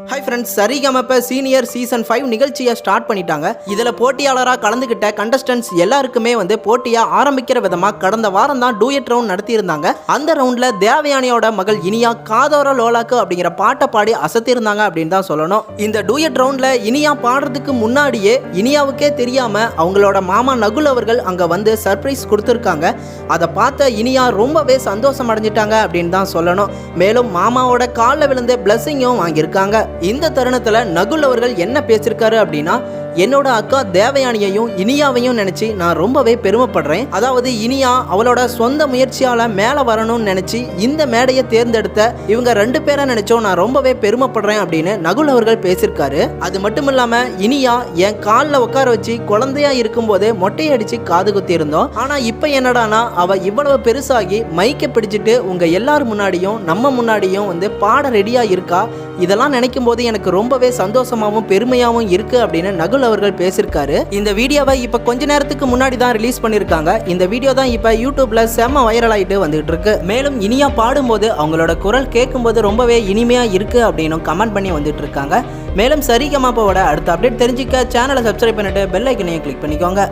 Hi friends, சரிகமப senior season 5 நிகழ்ச்சியை start பண்ணிட்டாங்க. இதில் போட்டியாளராக கலந்துக்கிட்ட கண்டஸ்டன்ட்ஸ் எல்லாருக்குமே போட்டியை ஆரம்பிக்கிற விதமாக கடந்த வாரம் தான் டூயட் ரவுண்ட் நடத்தியிருந்தாங்க. அந்த ரவுண்டில் தேவயானியோட மகள் இனியா காதோர லோலாக்கு அப்படிங்கிற பாட்டை பாடி அசத்திருந்தாங்க அப்படின்னு தான் சொல்லணும். இந்த டூயட் ரவுண்டில் இனியா பாடுறதுக்கு முன்னாடியே இனியாவுக்கே தெரியாமல் அவங்களோட மாமா நகுல் அவர்கள் அங்கே வந்து சர்ப்ரைஸ் கொடுத்துருக்காங்க. அதை பார்த்த இனியா ரொம்பவே சந்தோஷம் அடைஞ்சிட்டாங்க அப்படின்னு தான் சொல்லணும். மேலும் மாமாவோட காலில் விழுந்து பிளஸிங்கும் வாங்கியிருக்காங்க. இந்த தருணத்துல நகுல் அவர்கள் என்ன பேசியிருக்காரு அப்படின்னா, என்னோட அக்கா தேவயானியையும் இனியாவையும் நினைச்சு நான் ரொம்பவே பெருமைப்படுறேன். அதாவது இனியா அவளோட சொந்த முயற்சியால மேல வரணும்னு நினைச்சு இந்த மேடையை தேர்ந்தெடுத்த இவங்க 2 பேரை நினைச்சோம் நான் ரொம்பவே பெருமைப்படுறேன் அப்படின்னு நகுல் அவர்கள் பேசியிருக்காரு. அது மட்டும் இல்லாம இனியா என் காலில் உட்கார வச்சு குழந்தையா இருக்கும் போதே மொட்டையை அடிச்சு காது குத்தி இருந்தோம். ஆனா இப்ப என்னடானா அவ இவ்வளவு பெருசாகி மைக்கை பிடிச்சிட்டு உங்க எல்லாரும் முன்னாடியும் நம்ம முன்னாடியும் பாட ரெடியா இருக்கா. இதெல்லாம் நினைக்கும் போது எனக்கு ரொம்பவே சந்தோஷமாவும் பெருமையாவும் இருக்கு அப்படின்னு நகுல் அவர்கள் பேசியிருக்காரு. இந்த வீடியோவை இப்ப கொஞ்ச நேரத்துக்கு முன்னாடி தான் ரிலீஸ் பண்ணிருக்காங்க. இந்த வீடியோ தான் இப்ப யூடியூப்ல செம்ம வைரல் ஆயிட்டு வந்துட்டு இருக்கு. மேலும் இனியா பாடும்போது அவங்களோட குரல் கேட்கும்போது ரொம்பவே இனிமையா இருக்கு அப்படின்னு கமெண்ட் பண்ணி வந்துட்டு இருக்காங்க. மேலும் சரிகமபவோட அடுத்த அப்டேட் தெரிஞ்சுக்க சேனலை சப்ஸ்கிரைப் பண்ணிட்டு பெல் ஐக்கனையும் கிளிக் பண்ணிக்கோங்க.